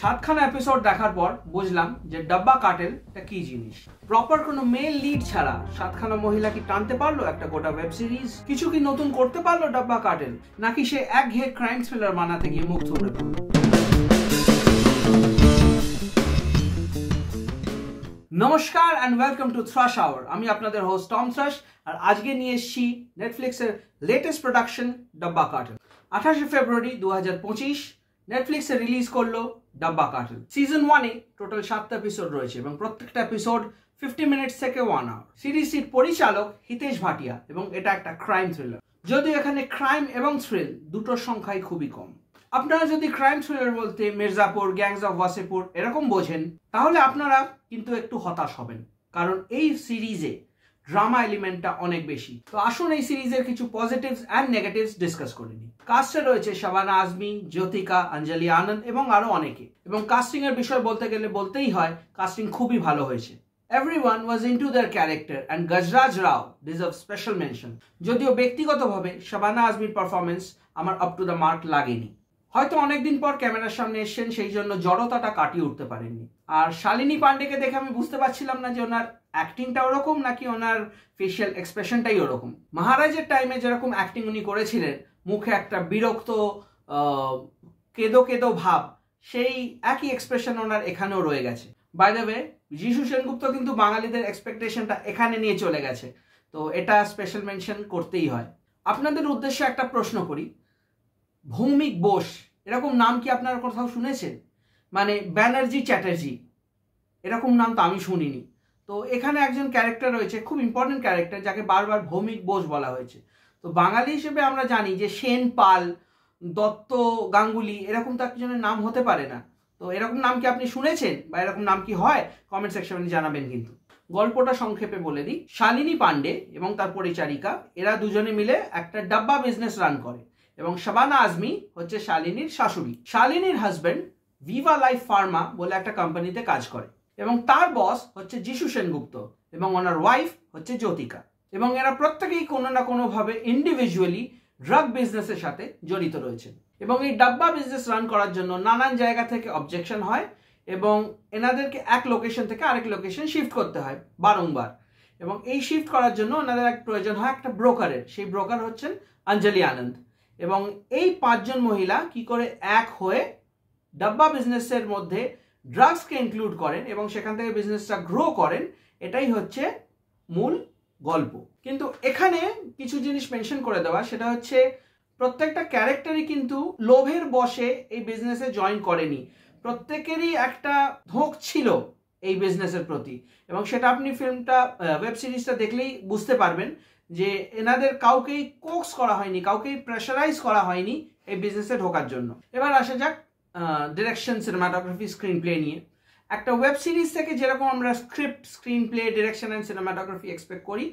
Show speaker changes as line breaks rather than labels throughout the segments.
সাতখানা episode দেখার পর বুঝলাম যে ডাব্বা কার্টেল এটা কি জিনিস। প্রপার কোনো মেল লিড ছাড়া সাতখানা মহিলা কি টানতে পারলো একটা গোটা ওয়েব সিরিজ? কিছু কি নতুন করতে পারলো ডাব্বা কার্টেল, নাকি সে একঘেয়ে ক্রাইম থ্রিলার বানাতে গিয়ে মুখ থুবড়ে পড়লো? নমস্কার and welcome to Thrush Hour. আমি আপনাদের হোস্ট টম থ্রাশ, আর আজকে নিয়ে এসেছি নেটফ্লিক্সের লেটেস্ট প্রোডাকশন ডাব্বা কার্টেল। 28 ফেব্রুয়ারি 2025 নেটফ্লিক্সে রিলিজ করলো ডাব্বা কার্টেল। সিজন 1-এ টোটাল 7টা এপিসোড রয়েছে এবং প্রত্যেকটা এপিসোড 50 মিনিটস থেকে 1 আওয়ার। সিরিজটির পরিচালক হিতেশ ভাটিয়া এবং এটা একটা ক্রাইম থ্রিলার। যদিও এখানে ক্রাইম এবং থ্রিল দুটোর সংখ্যাই খুবই কম। আপনারা যদি ক্রাইম থ্রিলার বলতে মির্জাপুর, গ্যাংস অফ ওয়াসেপুর এরকম বোঝেন, তাহলে আপনারা কিন্তু একটু হতাশ হবেন, কারণ এই সিরিজে ড্রামা এলিমেন্টটা অনেক বেশি। তো আসুন এই সিরিজের কিছু পজিটিভস অ্যান্ড নেগেটিভস ডিসকাস করে নিই। কাস্টে রয়েছে শাবানা আজমি, জ্যোতিকা, অঞ্জলি আনন্দ এবং আরো অনেকে। এবং কাস্টিং এর বিষয় বলতে গেলে বলতেই হয় কাস্টিং খুবই ভালো হয়েছে। Everyone was into their character and Gajraj Rao deserves special mention. যদিও ব্যক্তিগতভাবে শাবানা আজমির পারফরমেন্স আমার আপ টু দ্য মার্ক লাগেনি। হয়তো অনেকদিন পর ক্যামেরার সামনে এসেছেন, সেই জন্য জড়তাটা কাটিয়ে উঠতে পারেননি। আর শালিনী পান্ডেকে দেখে আমি বুঝতে পারছিলাম না যে ওনার অ্যাক্টিংটা ওরকম নাকি ওনার ফেশিয়াল এক্সপ্রেশনটাই ওরকম। মহারাজের টাইমে যেরকম অ্যাক্টিং উনি করেছিলেন, মুখে একটা বিরক্ত কেদো কেদো ভাব, সেই একই এক্সপ্রেশন ওনার এখানেও রয়ে গেছে। বাই দ্য ওয়ে, যিশু সেনগুপ্ত কিন্তু বাঙালিদের এক্সপেকটেশনটা এখানে নিয়ে চলে গেছে, তো এটা স্পেশাল মেনশন করতেই হয়। আপনাদের উদ্দেশ্যে একটা প্রশ্ন করি, ভৌমিক বোস এরকম নাম কি আপনারা কোথাও শুনেছেন? মানে ব্যানার্জি চ্যাটার্জি এরকম নাম তো আমি শুনিনি। তো এখানে একজন ক্যারেক্টার রয়েছে, খুব ইম্পর্টেন্ট ক্যারেক্টার, যাকে বারবার ভৌমিক বোস বলা হয়েছে। তো বাঙালি হিসেবে আমরা জানি যে সেন পাল, দত্ত গাঙ্গুলি এরকম তো একজনের নাম হতে পারে না। তো এরকম নাম কি আপনি শুনেছেন বা এরকম নাম কি হয়? কমেন্ট সেকশনে জানাবেন। কিন্তু গল্পটা সংক্ষেপে বলে দিই। শালিনী পান্ডে এবং তার পরিচারিকা এরা দুজনে মিলে একটা ডাব্বা বিজনেস রান করে এবং শাবানা আজমি হচ্ছে শালিনীর শাশুড়ি। শালিনীর হাজবেন্ড ভিভা লাইফ ফার্মা বলে একটা কোম্পানিতে কাজ করে এবং তার বস হচ্ছে যিশু সেনগুপ্ত এবং ওনার ওয়াইফ হচ্ছে জ্যোতিকা। এবং এরা প্রত্যেকেই কোনো না কোনোভাবে ইন্ডিভিজুয়ালি ড্রাগ বিজনেসের সাথে জড়িত রয়েছে। এবং এই ডাব্বা বিজনেস রান করার জন্য নানান জায়গা থেকে অবজেকশন হয় এবং এনাদেরকে এক লোকেশন থেকে আরেক লোকেশন শিফট করতে হয় বারংবার। এবং এই শিফট করার জন্য ওনাদের এক প্রয়োজন হয় একটা ব্রোকারের। সেই ব্রোকার হচ্ছেন অঞ্জলি আনন্দ। এবং এই 5 জন মহিলা কি করে এক হয়ে ডাব্বা বিজনেসের মধ্যে ড্রাগসকে ইনক্লুড করেন এবং সেখান থেকে বিজনেসটা গ্রো করেন, এটাই হচ্ছে মূল গল্প। কিন্তু এখানে কিছু জিনিস মেনশন করে দেওয়া, সেটা হচ্ছে প্রত্যেকটা ক্যারেক্টারই কিন্তু লোভের বশে এই বিজনেসে জয়েন করেনি। প্রত্যেকেরই একটা ধোঁক ছিল এই বিজনেসের প্রতি, এবং সেটা আপনি ফিল্মটা ওয়েব সিরিজটা দেখলেই বুঝতে পারবেন যে এনাদের কাউকেই কোক্স করা হয়নি, কাউকেই প্রেশারাইজ করা হয়নি এই বিজনেসে ঢোকার জন্য। এবার আসা যাক ডিরেকশন, সিনেমাটোগ্রাফি, স্ক্রিন প্লে নিয়ে। একটা ওয়েব সিরিজ থেকে যেরকম আমরা script, screen play, direction and cinematography expect করি,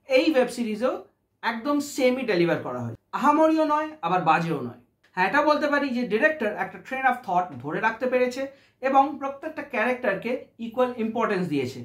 এই ওয়েব সিরিজেও একদম সেমই ডেলিভার করা হয়। আহামরিও নয়, আবার বাজেও নয়। হ্যাঁ, এটা বলতে পারি যে ডিরেক্টর একটা ট্রেন অফ থট ধরে রাখতে পেরেছে এবং প্রত্যেকটা ক্যারেক্টারকে ইকুয়াল ইম্পর্টেন্স দিয়েছে।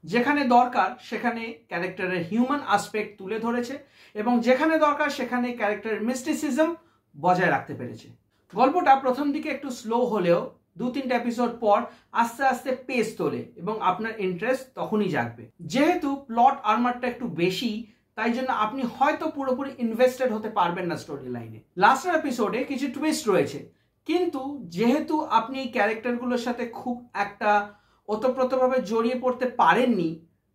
যেখানে দরকার সেখানে ক্যারেক্টারের হিউম্যান আসপেক্ট তুলে ধরেছে এবং যেখানে দরকার সেখানে ক্যারেক্টারের মিস্টিসিজম বজায় রাখতে পেরেছে। গল্পটা প্রথম দিকে একটু স্লো হলেও 2-3টা এপিসোড পর আস্তে আস্তে পেস তোলে এবং আপনার ইন্টারেস্ট তখনই জাগবে। যেহেতু প্লট আর্মারটা একটু বেশি, তাই জন্য আপনি হয়তো পুরোপুরি ইনভেস্টেড হতে পারবেন না স্টোরি লাইনে। লাস্টের এপিসোডে কিছু টুইস্ট রয়েছে, কিন্তু যেহেতু আপনি এই ক্যারেক্টারগুলোর সাথে খুব একটা ওতপ্রোতভাবে জড়িয়ে পড়তে পারেননি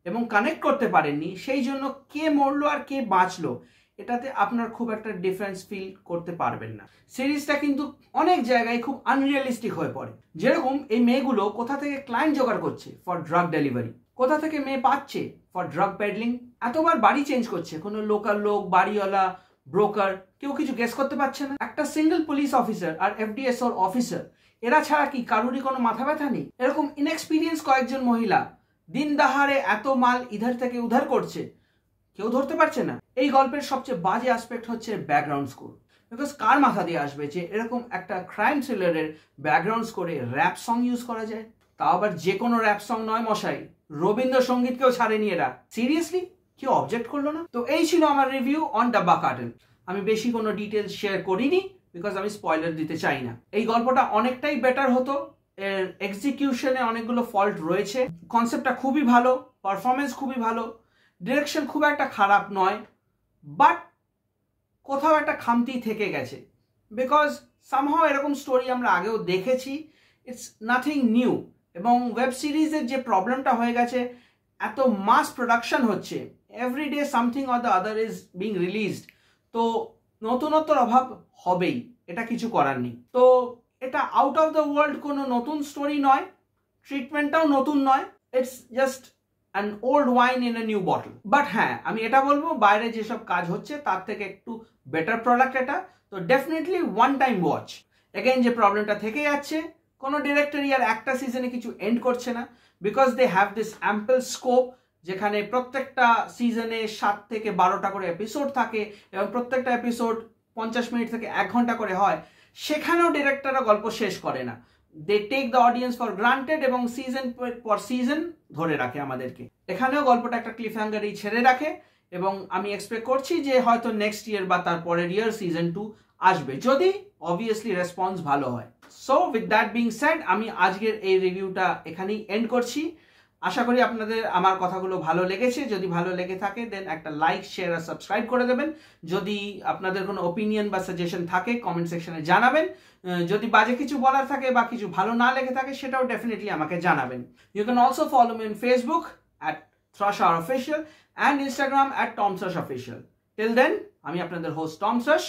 এবং কানেক্ট করতে পারেননি, সেই জন্য কে মরলো আর কে বাঁচলো এটাতে আপনার খুব একটা ডিফারেন্স ফিল করতে পারবেন না। সিরিজটা কিন্তু অনেক জায়গায় খুব আনরিয়ালিস্টিক হয়ে পড়ে। যেরকম এই মেয়েগুলো কোথা থেকে ক্লায়েন্ট জোগাড় করছে ফর ড্রাগ ডেলিভারি, কোথা থেকে মেয়ে পাচ্ছে ফর ড্রাগ পেডলিং, এতবার বাড়ি চেঞ্জ করছে, কোনো লোকাল লোক, বাড়িওয়ালা, ব্রোকার, কেউ কিছু গেস করতে পারছে না। একটা সিঙ্গেল পুলিশ অফিসার আর এফডিএসওর অফিসার, এরা ছাড়া কি কারুরই কোনো মাথা ব্যথা নেই? এরকম ইনএক্সপিরিয়েন্স কয়েকজন মহিলা দিন দাহারে এত মাল ইধার থেকে উধার করছে, কেউ ধরতে পারছে না। এই গল্পের সবচেয়ে বাজে অ্যাসপেক্ট হচ্ছে ব্যাকগ্রাউন্ড স্কোর। বিকজ কার মাথা দিয়ে আসবে যে এরকম একটা ক্রাইম থ্রিলারের ব্যাকগ্রাউন্ড স্কোরে র্যাপ সং ইউজ করা যায়? তাও আবার যে কোনো র্যাপ সং নয় মশাই, রবীন্দ্রসঙ্গীতকেও ছাড়েনি এরা। সিরিয়াসলি কেউ অবজেক্ট করলো না? তো এই ছিল আমার রিভিউ অন ডাব্বা কার্টেল। আমি বেশি কোনো ডিটেলস শেয়ার করিনি বিকজ আমি স্পয়লার দিতে চাই না। এই গল্পটা অনেকটাই বেটার হতো এর এক্সিকিউশনে অনেকগুলো ফল্ট রয়েছে। কনসেপ্টটা খুবই ভালো, পারফরমেন্স খুবই ভালো, ডিরেকশন খুব একটা খারাপ নয়, বাট কোথাও একটা খামতি থেকে গেছে। বিকজ সামহাও এরকম স্টোরি আমরা আগেও দেখেছি, ইটস নাথিং নিউ। এবং ওয়েব সিরিজের যে প্রবলেমটা হয়ে গেছে, এত মাস প্রোডাকশন হচ্ছে, everyday something or the other is being released, তো নতুনত্বর অভাব হবেই, এটা কিছু করার নেই। তো এটা আউট অফ দ্য ওয়ার্ল্ড কোনো নতুন স্টোরি নয়, ট্রিটমেন্টটাও নতুন নয়, it's just an old wine in a new bottle. But হ্যাঁ, আমি এটা বলবো বাইরে যেসব কাজ হচ্ছে তার থেকে একটু বেটার প্রোডাক্ট এটা, তো definitely one time watch. Again যে প্রবলেমটা থেকে যাচ্ছে, কোনো ডিরেক্টরই আর একটা সিজনে কিছু এন্ড করছে না, because they have this ample scope, যেখানে প্রত্যেকটা সিজনে 7 থেকে 12টা করে এপিসোড থাকে এবং প্রত্যেকটা এপিসোড 50 মিনিট থেকে 1 ঘন্টা করে হয়। সেখানেও ডিরেক্টররা গল্প শেষ করে না, they take the audience for granted এবং সিজন পর সিজন ধরে রাখে আমাদেরকে। এখানেও গল্পটা একটা ক্লিফ হ্যাঙ্গারেই ছেড়ে রাখে, এবং আমি এক্সপেক্ট করছি যে হয়তো নেক্সট ইয়ার বা তারপরের ইয়ার সিজন 2 আসবে, যদি অবভিয়াসলি রেসপন্স ভালো হয়। So with that being shed, আমি আজকের এই রিভিউটা এখানেই এন্ড করছি। আশা করি আপনাদের আমার কথাগুলো ভালো লেগেছে। যদি ভালো লেগে থাকে দেন একটা লাইক, শেয়ার আর সাবস্ক্রাইব করে দেবেন। যদি আপনাদের কোনো ওপিনিয়ন বা সাজেশন থাকে কমেন্ট সেকশনে জানাবেন। যদি বাজে কিছু বলার থাকে বা কিছু ভালো না লেগে থাকে সেটাও ডেফিনেটলি আমাকে জানাবেন। You can also follow me on Facebook at Thrush Hour Official and Instagram at Tom Thrush Official. Till then, আমি আপনাদের হোস্ট টম থ্রাশ।